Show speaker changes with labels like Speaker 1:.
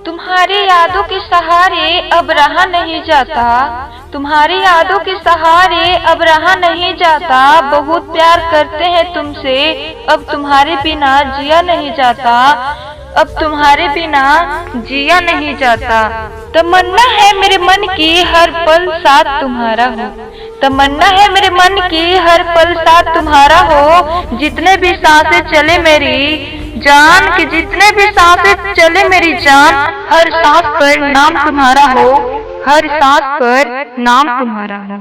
Speaker 1: तुम्हारी यादों के सहारे अब रहा नहीं जाता, तुम्हारी यादों के सहारे अब रहा नहीं जाता। बहुत प्यार करते हैं तुमसे, अब तुम्हारे बिना जिया नहीं जाता, अब तुम्हारे बिना जिया नहीं जाता। तमन्ना है मेरे मन की हर पल साथ तुम्हारा हो, तमन्ना है मेरे मन की हर पल साथ तुम्हारा हो। जितने भी सांसें चले मेरी जान की, जितने भी सांसें चले मेरी जान, हर सांस पर नाम तुम्हारा हो, हर सांस पर नाम तुम्हारा हो।